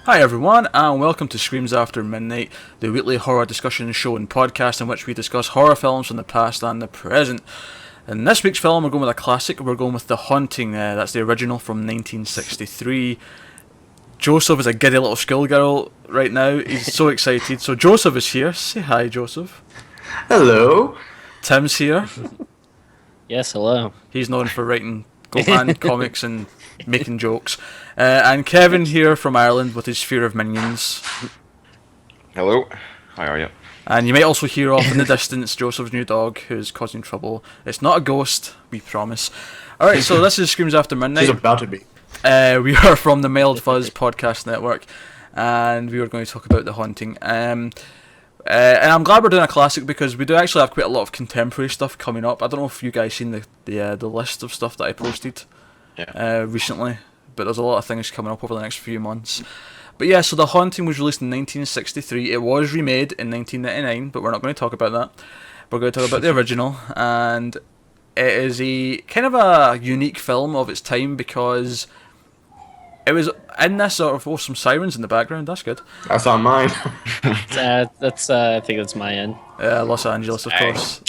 Hi everyone, and welcome to Screams After Midnight, the weekly horror discussion show and podcast in which we discuss horror films from the past and the present. In this week's film, we're going with a classic. We're going with The Haunting. That's the original from 1963. Joseph is a giddy little schoolgirl right now. He's so excited. So Joseph is here. Say hi, Joseph. Hello. Tim's here. Yes, hello. He's known for writing Gohan comics and making jokes. And Kevin here from Ireland with his fear of minions. Hello, how are you? And you might also hear off in the distance Joseph's new dog who's causing trouble. It's not a ghost, we promise. Alright, so this is Screams After Midnight. She's about to be. We are from the Mild Fuzz podcast network, and we are going to talk about The Haunting. And I'm glad we're doing a classic because we do actually have quite a lot of contemporary stuff coming up. I don't know if you guys seen the list of stuff that I posted recently, but there's a lot of things coming up over the next few months. But yeah, so The Haunting was released in 1963. It was remade in 1999, but we're not going to talk about that. We're going to talk about the original, and it is a kind of a unique film of its time because it was in this sort of, some sirens in the background. That's good. That's on mine. That's I think that's my end. Los Angeles, of course.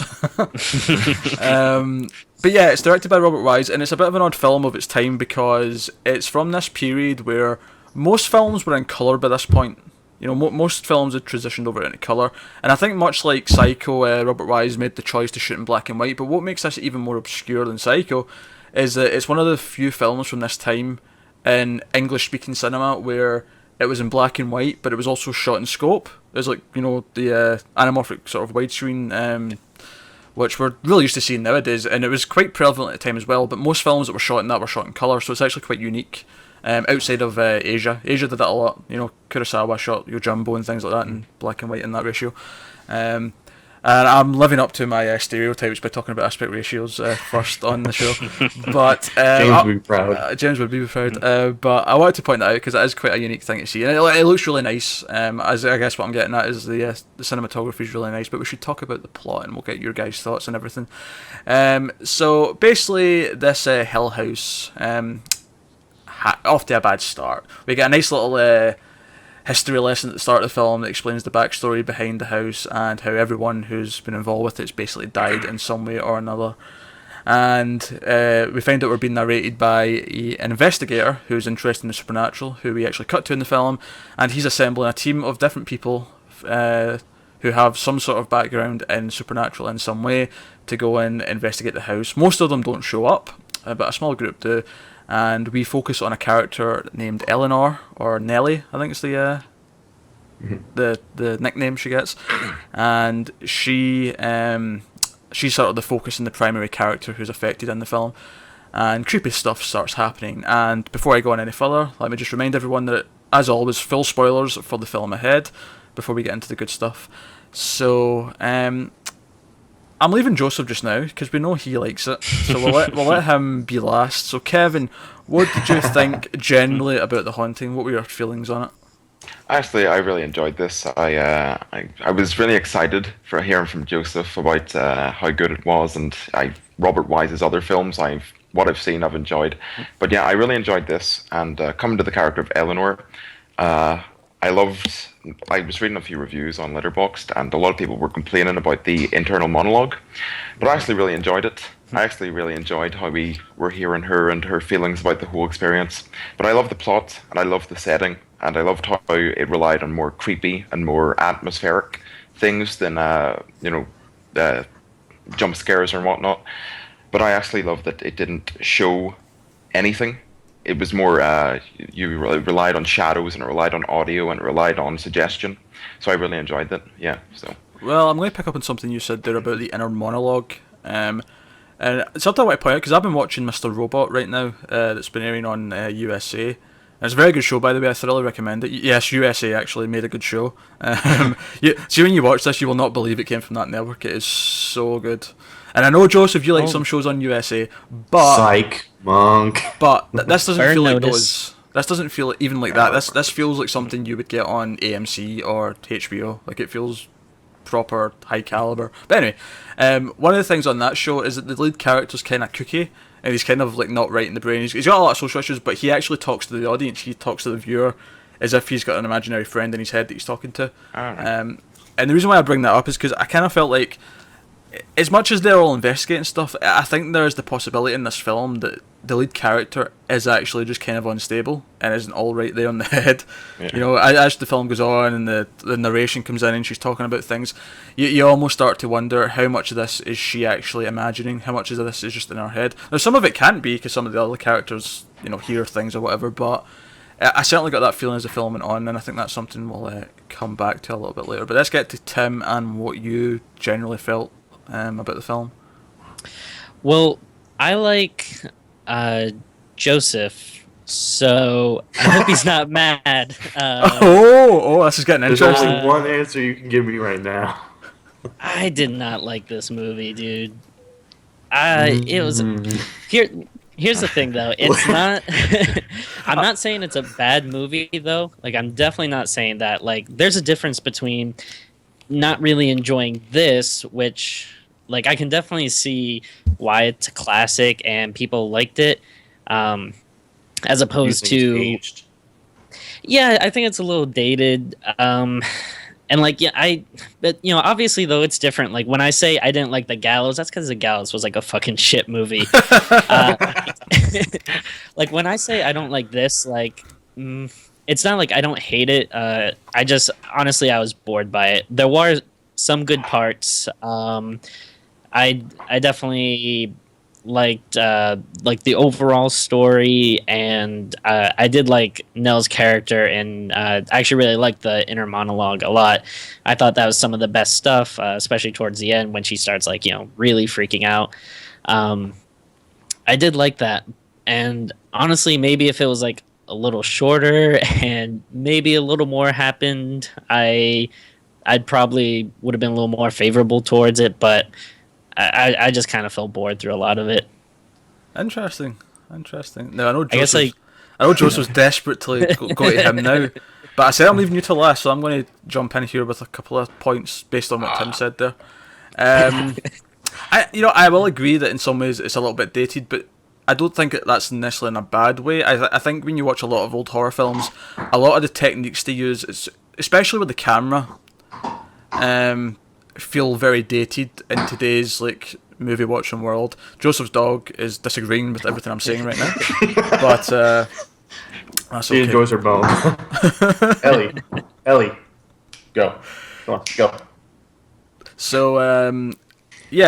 But yeah, it's directed by Robert Wise, and it's a bit of an odd film of its time because it's from this period where most films were in colour by this point. You know, most films had transitioned over into colour, and I think much like Psycho, Robert Wise made the choice to shoot in black and white. But what makes this even more obscure than Psycho is that it's one of the few films from this time in English-speaking cinema where it was in black and white, but it was also shot in scope. It was like, you know, the anamorphic sort of widescreen, which we're really used to seeing nowadays, and it was quite prevalent at the time as well. But most films that were shot in that were shot in colour, so it's actually quite unique. Outside of Asia did that a lot. You know, Kurosawa shot Yojimbo and things like that in black and white in that ratio. And I'm living up to my stereotypes by talking about aspect ratios first on the show. But James would be proud. James would be proud. But I wanted to point that out because it is quite a unique thing to see, and it looks really nice. As I guess what I'm getting at is the cinematography is really nice. But we should talk about the plot, and we'll get your guys' thoughts on everything. So basically, this Hill House off to a bad start. We get a nice little history lesson at the start of the film that explains the backstory behind the house and how everyone who's been involved with it's basically died in some way or another. And we find out we're being narrated by an investigator who's interested in the supernatural, who we actually cut to in the film, and he's assembling a team of different people who have some sort of background in supernatural in some way to go and investigate the house. Most of them don't show up, but a small group do. And we focus on a character named Eleanor, or Nellie, I think it's the nickname she gets, and she's sort of the focus and the primary character who's affected in the film, and creepy stuff starts happening. And before I go on any further, let me just remind everyone that, as always, full spoilers for the film ahead before we get into the good stuff. So I'm leaving Joseph just now because we know he likes it, so we'll let him be last. So Kevin, what did you think generally about The Haunting? What were your feelings on it? Actually, I really enjoyed this. I was really excited for hearing from Joseph about how good it was, and Robert Wise's other films. What I've seen, I've enjoyed. But yeah, I really enjoyed this, and coming to the character of Eleanor, I was reading a few reviews on Letterboxd, and a lot of people were complaining about the internal monologue, but I actually really enjoyed it. I actually really enjoyed how we were hearing her and her feelings about the whole experience. But I love the plot, and I love the setting, and I loved how it relied on more creepy and more atmospheric things than jump scares or whatnot. But I actually loved that it didn't show anything. It was more, you relied on shadows, and it relied on audio, and it relied on suggestion. So I really enjoyed that, yeah. So. Well, I'm going to pick up on something you said there about the inner monologue. And something I want to point out, because I've been watching Mr. Robot right now, that's been airing on USA. And it's a very good show, by the way. I thoroughly recommend it. Yes, USA actually made a good show. See, when you watch this, you will not believe it came from that network. It is so good. And I know, Joseph, you like some shows on USA, but... Psych, Monk. But this doesn't feel like notice. those... This doesn't feel even like that. This feels like something you would get on AMC or HBO. Like, it feels proper high caliber. But anyway, one of the things on that show is that the lead character's kind of kooky, and he's kind of like not right in the brain. He's got a lot of social issues, but he actually talks to the audience. He talks to the viewer as if he's got an imaginary friend in his head that he's talking to. Alright. And the reason why I bring that up is because I kind of felt like, as much as they're all investigating stuff, I think there is the possibility in this film that the lead character is actually just kind of unstable and isn't all right there on the head. Yeah. You know, as the film goes on and the narration comes in and she's talking about things, you almost start to wonder how much of this is she actually imagining, how much of this is just in her head. Now, some of it can't be because some of the other characters, you know, hear things or whatever, but I certainly got that feeling as the film went on, and I think that's something we'll come back to a little bit later. But let's get to Tim and what you generally felt about the film. Well, I like Joseph, so I hope he's not mad. This is getting There's interesting. only one answer you can give me right now. I did not like this movie, dude. It was here. Here's the thing, though. It's not. I'm not saying it's a bad movie, though. Like, I'm definitely not saying that. Like, there's a difference between not really enjoying this, which, like, I can definitely see why it's a classic and people liked it, as opposed to. Aged. Yeah, I think it's a little dated. And like, yeah, but you know, obviously though, it's different. Like when I say I didn't like The Gallows, that's because The Gallows was like a fucking shit movie. Like when I say I don't like this, like, it's not like I don't hate it. I just honestly I was bored by it. There were some good parts. I definitely liked the overall story, and I did like Nell's character, and I actually really liked the inner monologue a lot. I thought that was some of the best stuff, especially towards the end when she starts like, you know, really freaking out. I did like that, and honestly, maybe if it was like a little shorter and maybe a little more happened, I'd probably would have been a little more favorable towards it, but I just kind of felt bored through a lot of it. Interesting. Now I know I guess, Joseph's desperate to go to him now, but I said I'm leaving you to last, so I'm going to jump in here with a couple of points based on what Tim said there. I will agree that in some ways it's a little bit dated, but I don't think that's necessarily in a bad way. I think when you watch a lot of old horror films, a lot of the techniques they use, especially with the camera, feel very dated in today's like movie watching world. Joseph's dog is disagreeing with everything I'm saying right now, but that's She okay. enjoys her bone. Ellie, go. Come on, go. So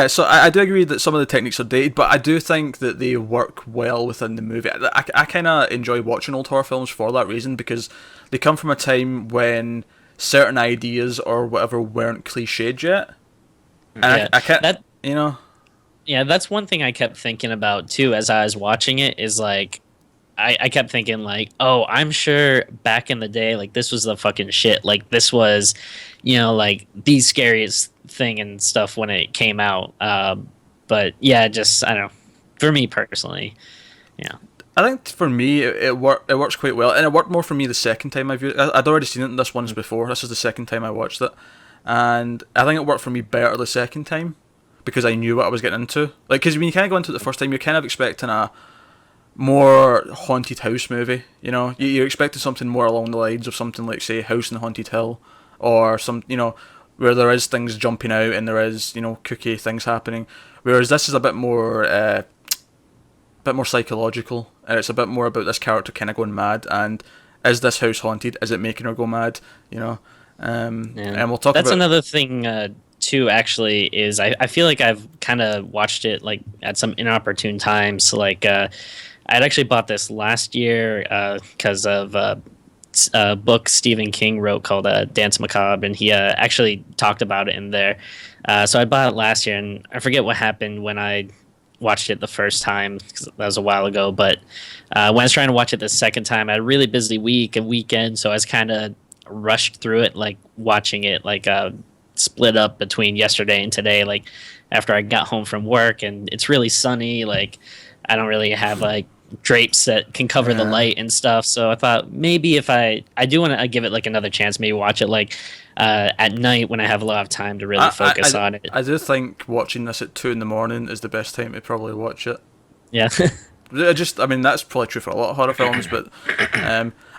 so I do agree that some of the techniques are dated, but I do think that they work well within the movie. I kind of enjoy watching old horror films for that reason, because they come from a time when certain ideas or whatever weren't cliched yet. And Yeah, I can't, that- you know. Yeah, that's one thing I kept thinking about too as I was watching it, is like I kept thinking like, oh, I'm sure back in the day, like this was the fucking shit. Like this was, you know, like the scariest thing and stuff when it came out. But yeah, just I don't know. For me personally, yeah. I think for me it works quite well, and it worked more for me the second time I viewed it. I'd already seen it this once before. This is the second time I watched it, and I think it worked for me better the second time because I knew what I was getting into. Like, because when you kind of go into it the first time, you're kind of expecting a more haunted house movie. You know, you're expecting something more along the lines of something like, say, House on the Haunted Hill, or some, you know, where there is things jumping out and there is, you know, kooky things happening. Whereas this is a bit more psychological, and it's a bit more about this character kind of going mad. And is this house haunted? Is it making her go mad? You know, and we'll talk. That's about another thing too. Actually, is I feel like I've kind of watched it like at some inopportune times. Like I'd actually bought this last year because of a book Stephen King wrote called Dance Macabre, and he actually talked about it in there. So I bought it last year, and I forget what happened when I watched it the first time, 'cause that was a while ago. But when I was trying to watch it the second time, I had a really busy week and weekend, so I was kind of rushed through it, like watching it like split up between yesterday and today. Like after I got home from work, and it's really sunny, like I don't really have like drapes that can cover the light and stuff. So I thought maybe if I do want to give it like another chance, maybe watch it like at night when I have a lot of time to really focus on it. I do think watching this at 2 a.m. is the best time to probably watch it. Yeah. I mean, that's probably true for a lot of horror films, but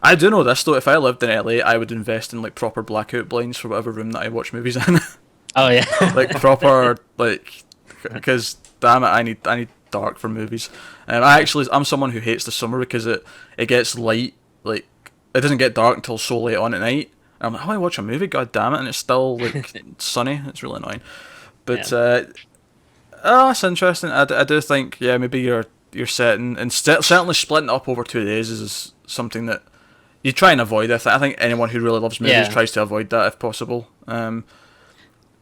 I do know this though. If I lived in LA, I would invest in like proper blackout blinds for whatever room that I watch movies in. Oh yeah. Like proper, like, because damn it, I need dark for movies. I'm someone who hates the summer because it gets light, like it doesn't get dark until so late on at night. I'm like, how do I watch a movie? God damn it! And it's still like sunny. It's really annoying. But that's interesting. I do think maybe you're setting and certainly splitting it up over 2 days is something that you try and avoid. I think anyone who really loves movies tries to avoid that if possible.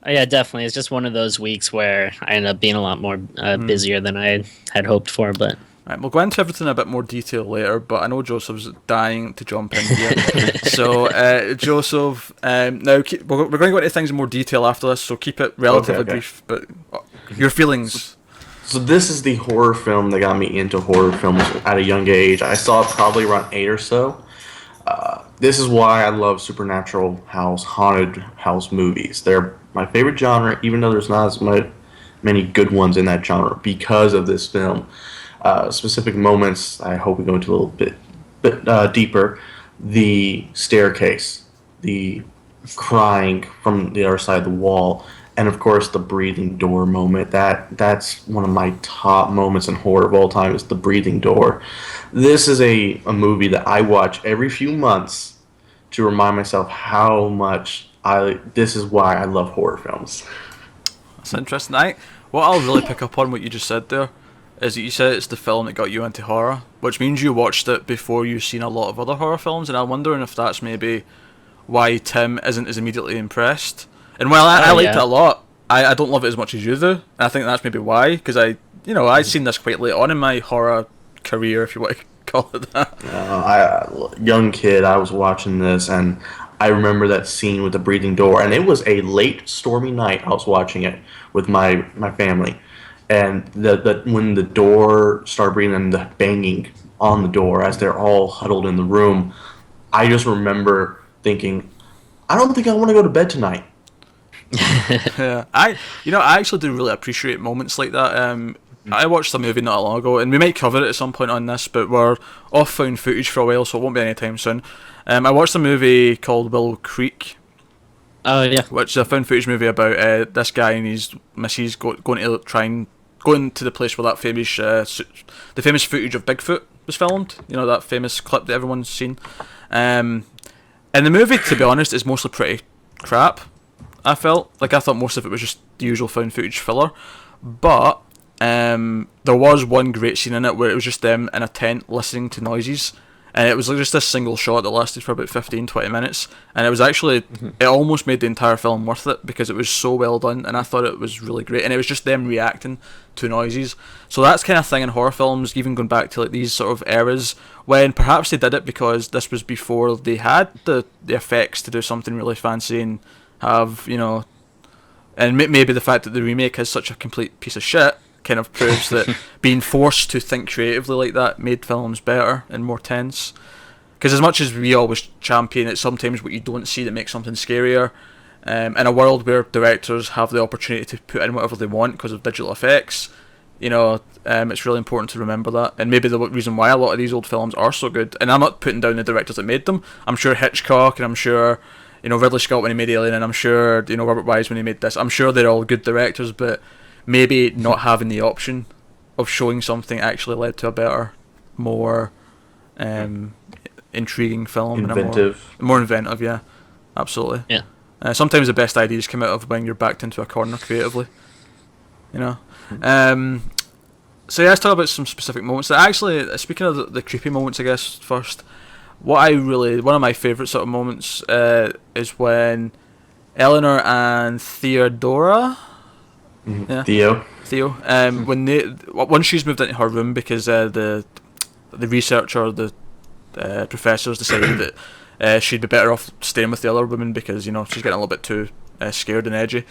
Yeah, definitely. It's just one of those weeks where I end up being a lot more busier than I had hoped for. But right, we'll go into everything in a bit more detail later, but I know Joseph's dying to jump in here. So, Joseph, now we're going to go into things in more detail after this, so keep it relatively brief. But your feelings. So this is the horror film that got me into horror films at a young age. I saw it probably around 8 or so. This is why I love supernatural haunted house movies. They're my favorite genre, even though there's not as many good ones in that genre because of this film. Specific moments, I hope we go into a little bit deeper. The staircase, the crying from the other side of the wall, and of course the breathing door moment. That's one of my top moments in horror of all time, is the breathing door. This is a movie that I watch every few months to remind myself how much this is why I love horror films. That's interesting. What I'll really pick up on what you just said there is that you said it's the film that got you into horror, which means you watched it before you've seen a lot of other horror films, and I'm wondering if that's maybe why Tim isn't as immediately impressed. And while I liked it a lot, I don't love it as much as you do, and I think that's maybe why, because I'd seen this quite late on in my horror career, if you want to call it that. Young kid, I was watching this, and I remember that scene with the breathing door, and it was a late, stormy night. I was watching it with my family, and when the door started breathing and the banging on the door as they're all huddled in the room, I just remember thinking, I don't think I want to go to bed tonight. Yeah, I actually do really appreciate moments like that. I watched a movie not long ago, and we might cover it at some point on this, but we're off found footage for a while, so it won't be anytime soon. I watched a movie called Willow Creek. Oh yeah, which is a found footage movie about this guy and his missus going to the place where that the famous footage of Bigfoot was filmed. You know, that famous clip that everyone's seen. And the movie, to be honest, is mostly pretty crap. I thought most of it was just the usual found footage filler, but there was one great scene in it where it was just them in a tent listening to noises, and it was like just this single shot that lasted for about 15-20 minutes, and it was actually it almost made the entire film worth it because it was so well done, and I thought it was really great, and it was just them reacting to noises. So that's kind of thing in horror films, even going back to like these sort of eras when perhaps they did it because this was before they had the effects to do something really fancy and have, and maybe the fact that the remake is such a complete piece of shit kind of proves that being forced to think creatively like that made films better and more tense. Because as much as we always champion it, sometimes what you don't see that makes something scarier, in a world where directors have the opportunity to put in whatever they want because of digital effects, it's really important to remember that. And maybe the reason why a lot of these old films are so good, and I'm not putting down the directors that made them, I'm sure Hitchcock, and I'm sure Ridley Scott when he made Alien, and I'm sure Robert Wise when he made this, I'm sure they're all good directors, but maybe not having the option of showing something actually led to a better, more intriguing film. Inventive. And more inventive, yeah. Absolutely. Yeah. Sometimes the best ideas come out of when you're backed into a corner creatively. So let's talk about some specific moments. Actually, speaking of the creepy moments, I guess, first, one of my favourite sort of moments is when Eleanor and Theodora... Yeah. Theo. Once she's moved into her room because the researcher, the professors decided that she'd be better off staying with the other woman because she's getting a little bit too scared and edgy.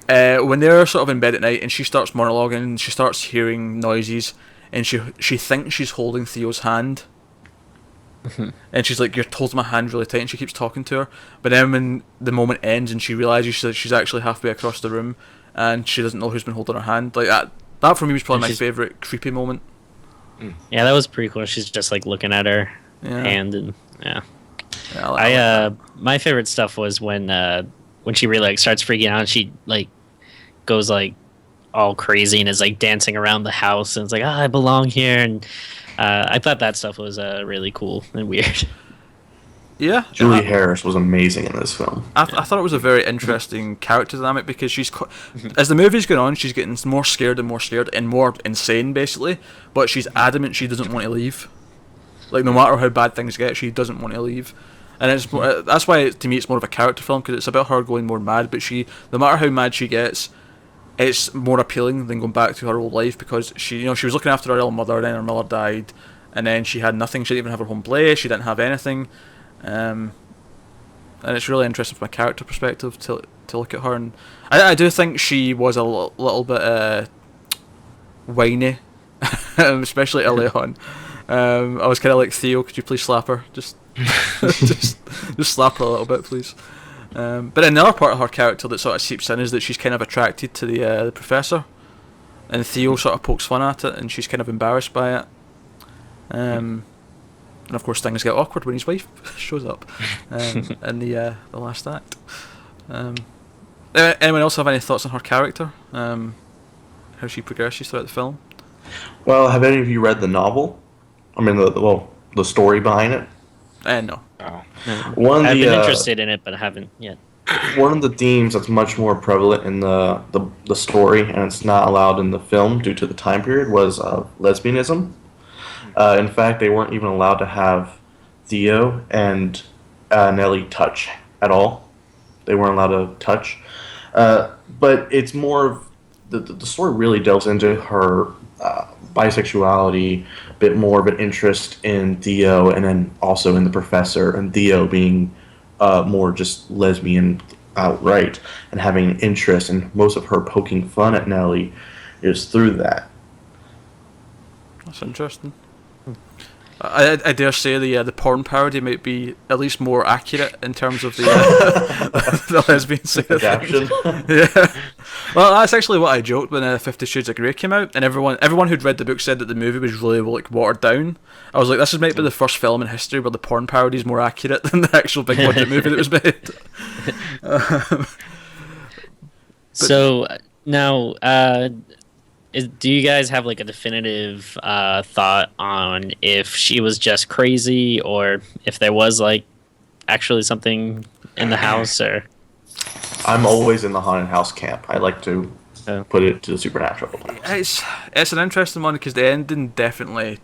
When they're sort of in bed at night and she starts monologuing and she starts hearing noises and she thinks she's holding Theo's hand. And she's like, "You're holding my hand really tight," and she keeps talking to her. But then when the moment ends and she realises she's actually halfway across the room and she doesn't know who's been holding her hand, like that for me was probably my favourite creepy moment. Yeah, that was pretty cool. She's just like looking at her Yeah. hand, and yeah. Yeah, I like My favorite stuff was when she really like starts freaking out. And she like goes like all crazy and is like dancing around the house, and it's like, I belong here. And I thought that stuff was really cool and weird. yeah. Julie Harris was amazing in this film. I thought it was a very interesting character dynamic because as the movie's going on, she's getting more scared and more insane, basically. But she's adamant she doesn't want to leave. Like, no matter how bad things get, she doesn't want to leave. And that's why, to me, it's more of a character film, because it's about her going more mad. But no matter how mad she gets, it's more appealing than going back to her old life, because she was looking after her ill mother, then her mother died, and then she had nothing. She didn't even have her home place. She didn't have anything. And it's really interesting from a character perspective to look at her, and I do think she was a little bit whiny, especially early on. I was kind of like, Theo, could you please slap her? Just slap her a little bit, please. But another part of her character that sort of seeps in is that she's kind of attracted to the professor, and Theo sort of pokes fun at it, and she's kind of embarrassed by it. And of course things get awkward when his wife shows up in the last act. Anyone else have any thoughts on her character? How she progresses throughout the film? Well, have any of you read the novel? I mean, the story behind it. No. Oh. One of I've the, been interested in it, but I haven't yet. One of the themes that's much more prevalent in the story, and it's not allowed in the film due to the time period, was lesbianism. In fact, they weren't even allowed to have Theo and Nellie touch at all. They weren't allowed to touch. But it's more of the story really delves into her bisexuality, a bit more of an interest in Theo, and then also in the professor, and Theo being more just lesbian outright, and having an interest, and most of her poking fun at Nellie is through that. That's interesting. I dare say the porn parody might be at least more accurate in terms of the the lesbian side of things. Yeah. Well, that's actually what I joked when 50 Shades of Grey came out, and everyone who'd read the book said that the movie was really like watered down. I was like, this is maybe the first film in history where the porn parody is more accurate than the actual big budget movie that was made. So now, do you guys have like a definitive thought on if she was just crazy, or if there was like actually something in the house? Or I'm always in the haunted house camp. I like to put it to the supernatural. It's an interesting one, because the ending definitely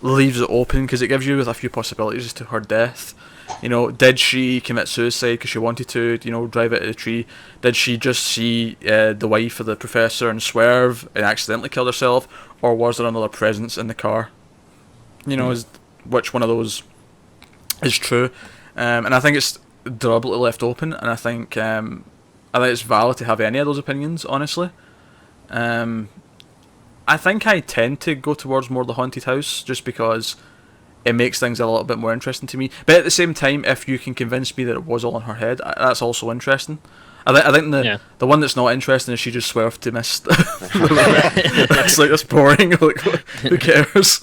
leaves it open, because it gives you a few possibilities as to her death. Did she commit suicide because she wanted to, drive out of the tree? Did she just see the wife of the professor and swerve and accidentally kill herself? Or was there another presence in the car? Which one of those is true? And I think it's deliberately left open, and I think it's valid to have any of those opinions, honestly. I think I tend to go towards more the haunted house, just because it makes things a little bit more interesting to me. But at the same time, if you can convince me that it was all in her head, that's also interesting. I think the one that's not interesting is she just swerved to miss. That's boring. Like, who cares?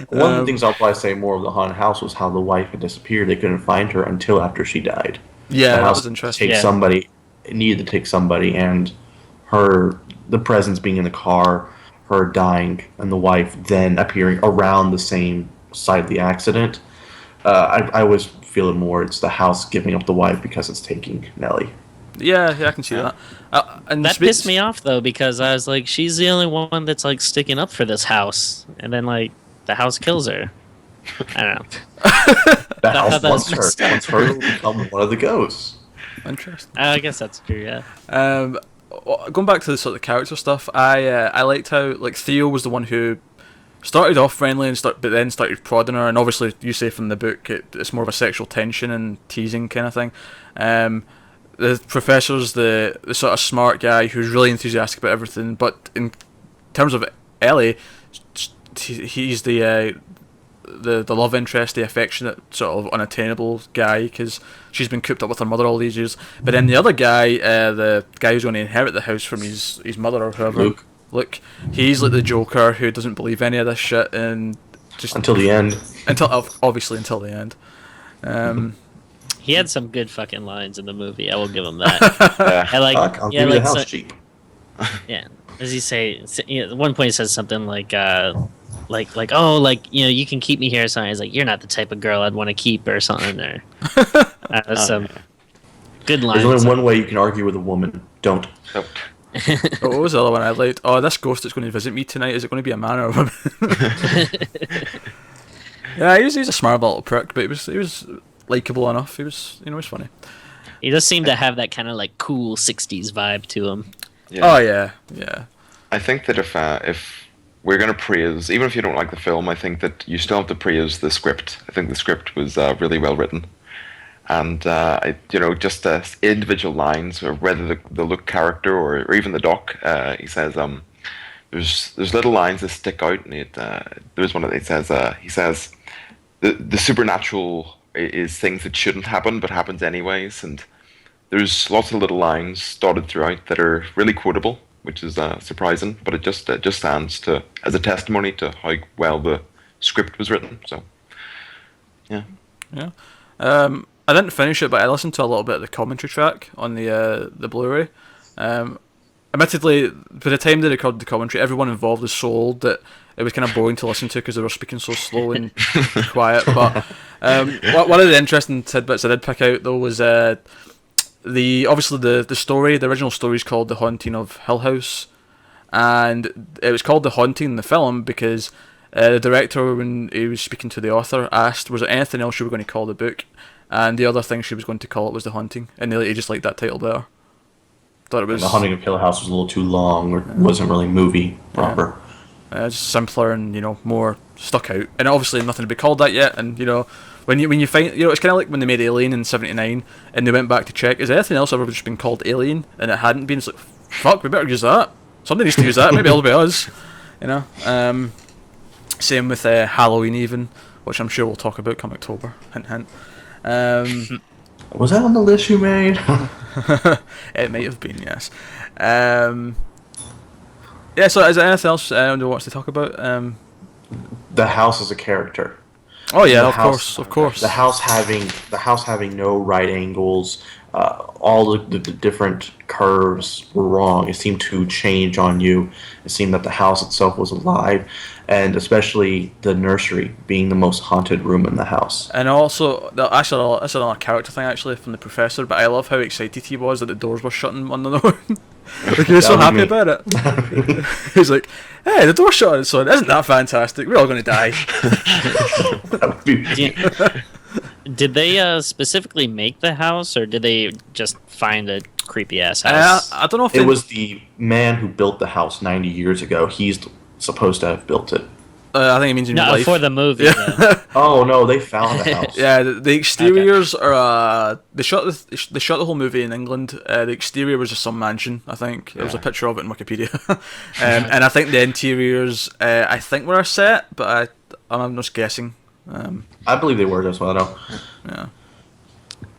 One of the things I'll probably say more of the haunted house was how the wife had disappeared. They couldn't find her until after she died. Yeah, the that house was interesting. It needed to take somebody, and the presence being in the car, her dying, and the wife then appearing around the same side of the accident. I always feel it more. It's the house giving up the wife because it's taking Nellie. Yeah, I can see that. And that pissed me off though, because I was like, she's the only one that's like sticking up for this house, and then like the house kills her. I don't know. The house wants her to become one of the ghosts. Interesting. I guess that's true. Yeah. Going back to the sort of character stuff, I liked how Theo was the one who started off friendly but then started prodding her, and obviously you say from the book it's more of a sexual tension and teasing kind of thing. The professor's the sort of smart guy who's really enthusiastic about everything, but in terms of Ellie, he's the love interest, the affectionate sort of unattainable guy, because she's been cooped up with her mother all these years. But then the other guy, the guy who's going to inherit the house from his mother or whoever, look, he's like the Joker who doesn't believe any of this shit, and just Until the end. obviously until the end. He had some good fucking lines in the movie. I will give him that. Yeah. I like, Fuck, I'll yeah, give you like the house so- cheap. yeah. Does he say? At one point, he says something like, oh, like you can keep me here. Or something. He's like, you're not the type of girl I'd want to keep, or something. Or some good lines. There's only one way you can argue with a woman. Don't. Nope. Oh, what was the other one I liked? Oh, this ghost that's going to visit me tonight, is it going to be a man or a woman? Yeah, he's a smart little prick, but he was likable enough. He was funny. He does seem to have that kind of like cool '60s vibe to him. Yeah. Oh yeah. I think that if we're going to praise, even if you don't like the film, I think that you still have to praise the script. I think the script was really well written, and just individual lines, or whether the Luke character or even the Doc, he says there's little lines that stick out, and there's one that he says the supernatural is things that shouldn't happen but happens anyways, and there's lots of little lines dotted throughout that are really quotable, which is surprising, but it just stands as a testimony to how well the script was written. So, yeah. Yeah. I didn't finish it, but I listened to a little bit of the commentary track on the Blu-ray. Admittedly, by the time they recorded the commentary, everyone involved was so old that it was kind of boring to listen to because they were speaking so slow and quiet. But one of the interesting tidbits I did pick out though was the original story is called The Haunting of Hill House, and it was called The Haunting in the film because the director, when he was speaking to the author, asked was there anything else you were going to call the book, and the other thing she was going to call it was The Haunting, and he just liked that title better. Thought it was The Haunting of Hill House was a little too long, or wasn't really movie proper. it's simpler and more stuck out, and obviously nothing to be called that yet. And when you find it's kind of like when they made Alien in '79 and they went back to check, is there anything else ever just been called Alien, and it hadn't been. It's like, fuck, we better use that. Somebody needs to use that. Maybe it'll be us. Same with Halloween even, which I'm sure we'll talk about come October. Hint hint. Was that on the list you made? It might have been, yes. Yeah, so is there anything else anyone wants to talk about? The house is a character. Oh yeah, The of house- course. The house having no right angles, all the different curves were wrong. It seemed to change on you. It seemed that the house itself was alive, and especially the nursery being the most haunted room in the house. And also, that's another character thing actually from the professor. But I love how excited he was that the doors were shutting on their own. Like he was so That was happy me. about it. He's like, "Hey, the door's shut on its own. Isn't that fantastic? We're all going to die." That would be- Did they specifically make the house, or did they just find a creepy ass house? I don't know if It was the man who built the house 90 years ago. He's supposed to have built it. I think it means in real No, life. for the movie. Yeah. Though. Oh no, they found the house. Yeah, the exteriors are. They shot the whole movie in England. The exterior was just some mansion. I think there was a picture of it in Wikipedia, and I think the interiors, I think were a set, but I'm just guessing. I believe they were. That's what I know. Yeah.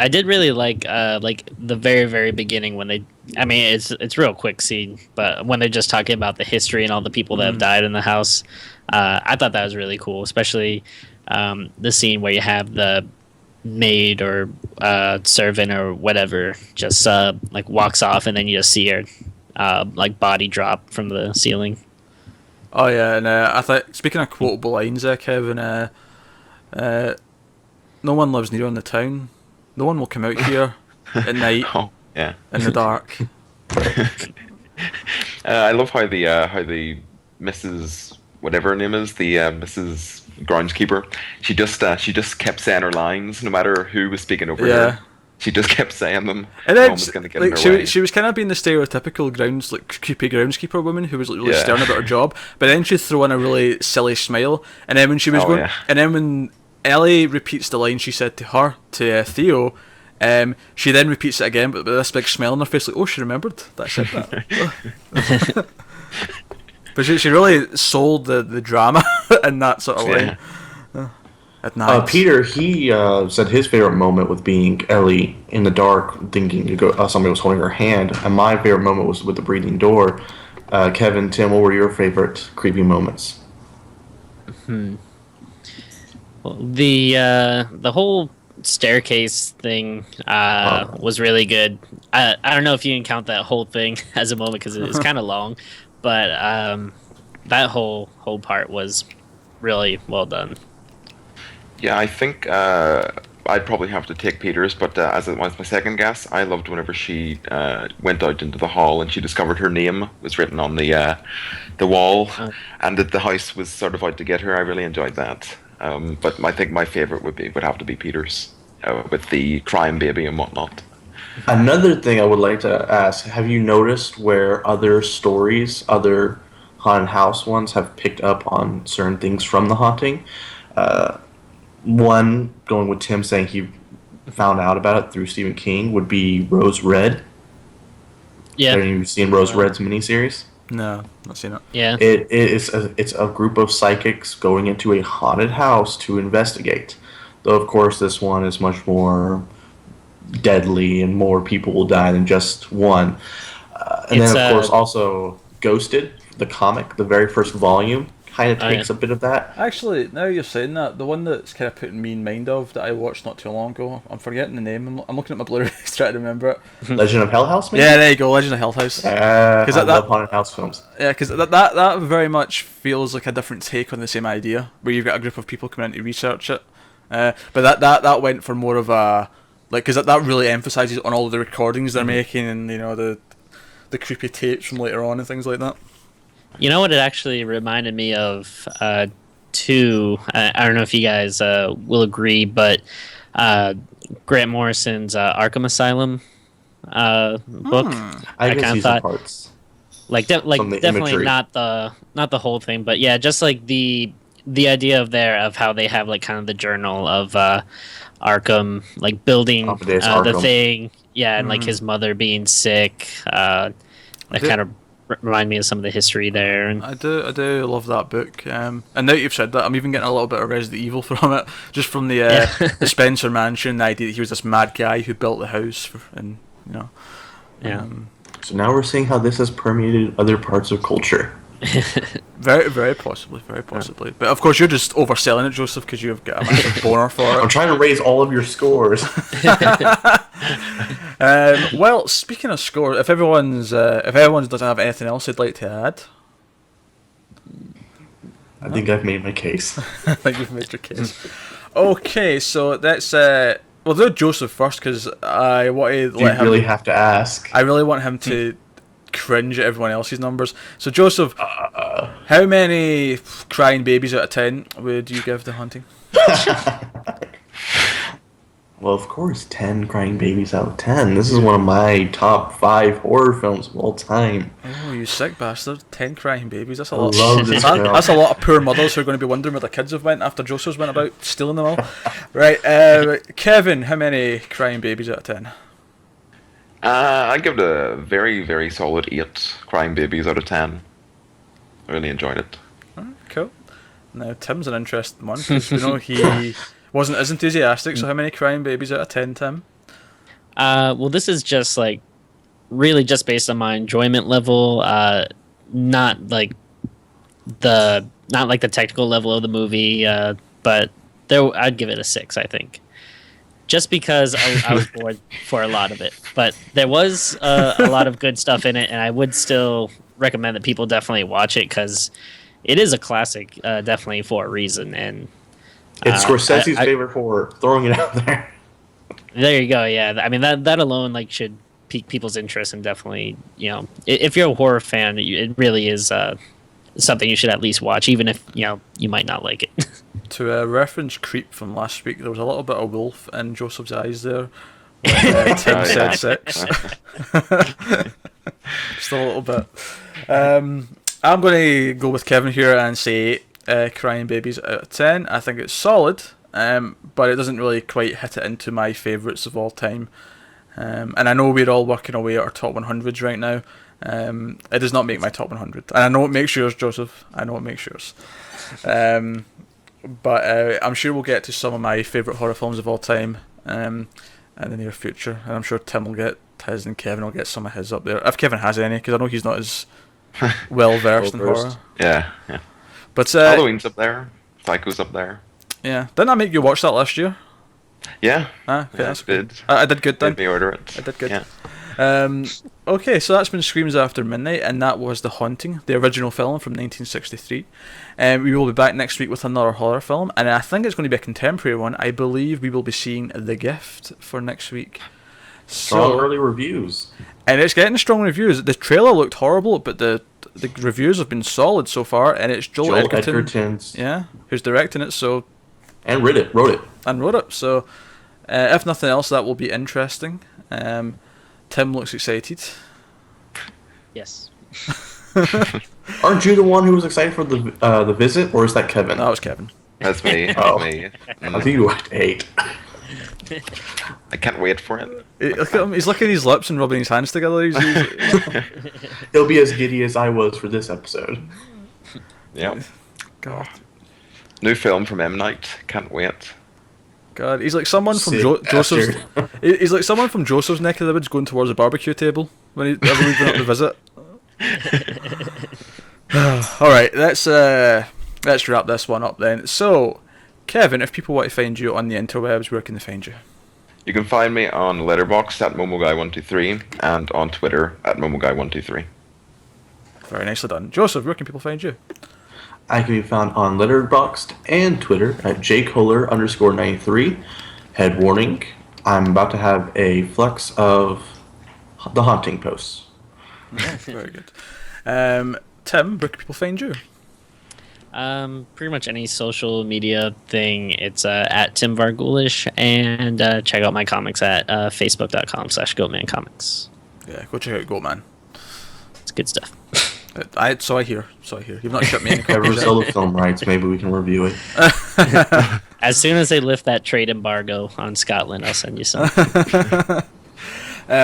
I did really like the very very beginning when they. I mean, it's real quick scene, but when they're just talking about the history and all the people that have died in the house, I thought that was really cool, especially the scene where you have the maid or servant or whatever just like walks off, and then you just see her like body drop from the ceiling. Oh yeah, and I thought speaking of quotable lines, Kevin, no one lives near in the town. No one will come out here at night Oh, yeah. in the dark. I love how the Mrs. whatever her name is, the Mrs. groundskeeper, she just kept saying her lines no matter who was speaking over Yeah. her. She just kept saying them. And No then one was going to get in like her way. she was kind of being the stereotypical creepy groundskeeper woman who was like really Yeah. stern about her job, but then she'd throw in a really silly smile, and then when she was Oh, going, yeah. and then when Ellie repeats the line she said to Theo, she then repeats it again, but with this big smile on her face, like, oh, she remembered that I said that. But she really sold the drama in that sort of line. At night. Peter, he said his favorite moment was being Ellie in the dark, thinking somebody was holding her hand. And my favorite moment was with the breathing door. Kevin, Tim, what were your favorite creepy moments? Well, the whole staircase thing was really good. I don't know if you can count that whole thing as a moment because it's kind of long, but that whole part was really well done. Yeah, I think I'd probably have to take Peters, but as it was my second guess, I loved whenever she went out into the hall and she discovered her name was written on the wall, and that the house was sort of out to get her. I really enjoyed that. But I think my favorite would have to be Peters, with the crying baby and whatnot. Another thing I would like to ask: have you noticed where other stories, other haunted house ones, have picked up on certain things from the haunting? One, going with Tim saying he found out about it through Stephen King, would be Rose Red. Yeah, Have you seen Rose Red's miniseries? No, not seen it. yeah. It's a group of psychics going into a haunted house to investigate. Though, of course, this one is much more deadly and more people will die than just one. And It's, then, of course, also Ghosted, the comic, the very first volume, kind of takes a bit of that. Actually, now you're saying that, the one that's kind of putting me in mind of that I watched not too long ago, I'm forgetting the name. I'm looking at my Blu-rays trying to remember it. Legend of Hell House, maybe? Yeah, there you go, Legend of Hell House. I that- love haunted house films. Yeah, because that very much feels like a different take on the same idea, where you've got a group of people coming in to research it. But that went for more of a, like, because that really emphasises on all of the recordings they're making, and the creepy tapes from later on and things like that. You know what it actually reminded me of? Too. I don't know if you guys will agree, but Grant Morrison's Arkham Asylum book. I can kinda see some parts. Like Some of the definitely imagery. not the whole thing, but yeah, just like the idea of how they have like kind of the journal of Arkham, like building Amadeus the Arkham. thing, yeah, and like his mother being sick. That kind of remind me of some of the history there. And I do love that book. And now that you've said that, I'm even getting a little bit of Resident Evil from it, just from the the Spencer Mansion, the idea that he was this mad guy who built the house, and yeah. So now we're seeing how this has permeated other parts of culture. very, very possibly, very possibly. But of course, you're just overselling it, Joseph, because you've got a massive boner for I'm it. trying to raise all of your scores. Well, speaking of scores, if everyone doesn't have anything else they'd like to add, I think I've made my case. I think you've made your case. Okay, so that's we'll do Joseph first because I want to You let him. really have to ask. I really want him to cringe at everyone else's numbers. So Joseph, how many crying babies out of 10 would you give The Haunting? Well, of course, 10 crying babies out of 10. This is one of my top 5 horror films of all time. Oh, you sick bastard! 10 crying babies. That's a I lot. love this film. That's a lot of poor mothers who are going to be wondering where their kids have went after Joseph's went about stealing them all. Right, Kevin, how many crying babies out of 10? I'd give it a very, very solid 8 crying babies out of 10. I really enjoyed it. Cool. Now Tim's an interesting one because we know he wasn't as enthusiastic. So how many crying babies out of 10, Tim? Well, this is just like really just based on my enjoyment level, not like the technical level of the movie, but I'd give it a 6, I think, just because I was bored for a lot of it. But there was a lot of good stuff in it, and I would still recommend that people definitely watch it because it is a classic, definitely for a reason. And It's Scorsese's favorite horror. Throwing it out there. there you go. Yeah, I mean that alone like should pique people's interest, and definitely if you're a horror fan, it really is something you should at least watch, even if you might not like it. To reference Creep from last week, there was a little bit of wolf in Joseph's eyes there. When, Tim said 6. Just a little bit. I'm going to go with Kevin here and say crying babies out of 10. I think it's solid, but it doesn't really quite hit it into my favourites of all time. And I know we're all working away at our top 100s right now. It does not make my top 100. And I know it makes yours, Joseph. I know it makes yours. But I'm sure we'll get to some of my favourite horror films of all time in the near future. And I'm sure Tim will get his and Kevin will get some of his up there. If Kevin has any, because I know he's not as well versed in Well-versed. horror. Yeah. But Halloween's up there. Psycho's up there. yeah, didn't I make you watch that last year? Yeah. Ah, okay, Yeah, that's did. good. I did good then. Made me order it. I did good. Yeah. Okay, so that's been Screams After Midnight, and that was The Haunting, the original film from 1963. We will be back next week with another horror film, and I think it's going to be a contemporary one. I believe we will be seeing The Gift for next week. Strong early reviews. And it's getting strong reviews. The trailer looked horrible, but the reviews have been solid so far, and it's Joel Edgerton, yeah, who's directing it, so and wrote it. So, if nothing else, that will be interesting. Tim looks excited. Yes. Aren't you the one who was excited for the visit, or is that Kevin? No, it was Kevin. That's me. Oh. That's me. I think you hate. I can't wait for it. Look at him. He's licking his lips and rubbing his hands together. He'll be as giddy as I was for this episode. Yeah. God. New film from M. Night. Can't wait. God, he's like someone from Sick Joseph's. bastard. He's like someone from Joseph's neck of the woods going towards a barbecue table when he's ever leaving up to visit. All right, let's wrap this one up then. So, Kevin, if people want to find you on the interwebs, where can they find you? You can find me on Letterboxd at MomoGuy123 and on Twitter at MomoGuy123. Very nicely done, Joseph. Where can people find you? I can be found on Letterboxd and Twitter at jkohler_93. Head warning, I'm about to have a flux of the haunting posts. Very good. Tim, where can people find you? Pretty much any social media thing. It's at Tim Vargulish, and check out my comics at facebook.com/GoatmanComics. Yeah, go check out Goatman. It's good stuff. So I hear. You've not shipped me any Ever copies. sell the film rights, maybe we can review it. As soon as they lift that trade embargo on Scotland, I'll send you some.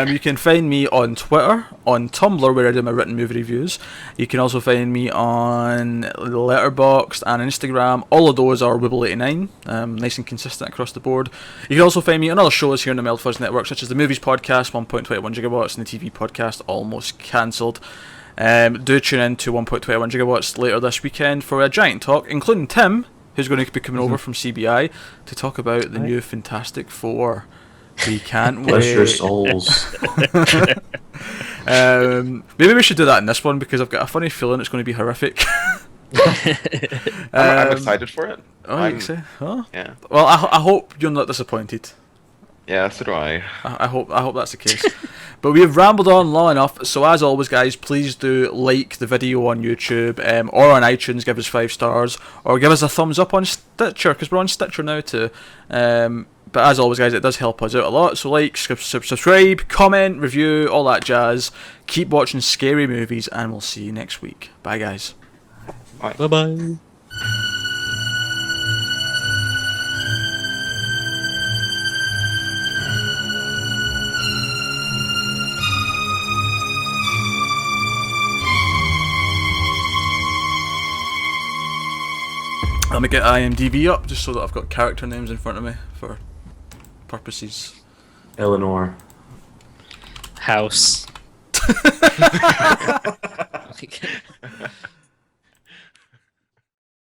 You can find me on Twitter, on Tumblr, where I do my written movie reviews. You can also find me on Letterboxd and Instagram. All of those are Wibble89, nice and consistent across the board. You can also find me on other shows here on the Mild Fuzz Network, such as the Movies Podcast, 1.21 Gigawatts, and the TV Podcast, Almost Cancelled. Do tune in to 1.21 Gigawatts later this weekend for a giant talk, including Tim, who's going to be coming over from CBI to talk about the new Fantastic Four. We can't wait. Bless your souls. Maybe we should do that in this one because I've got a funny feeling it's going to be horrific. I'm excited for it. Oh, you say? Oh. Yeah. Well, I hope you're not disappointed. Yeah, so do I. I hope that's the case. But we have rambled on long enough, so as always, guys, please do like the video on YouTube or on iTunes, give us 5 stars, or give us a thumbs up on Stitcher, because we're on Stitcher now too. But as always, guys, it does help us out a lot, so like, subscribe, comment, review, all that jazz. Keep watching scary movies, and we'll see you next week. Bye, guys. Bye-bye. Let me get IMDb up, just so that I've got character names in front of me for purposes. Eleanor. House.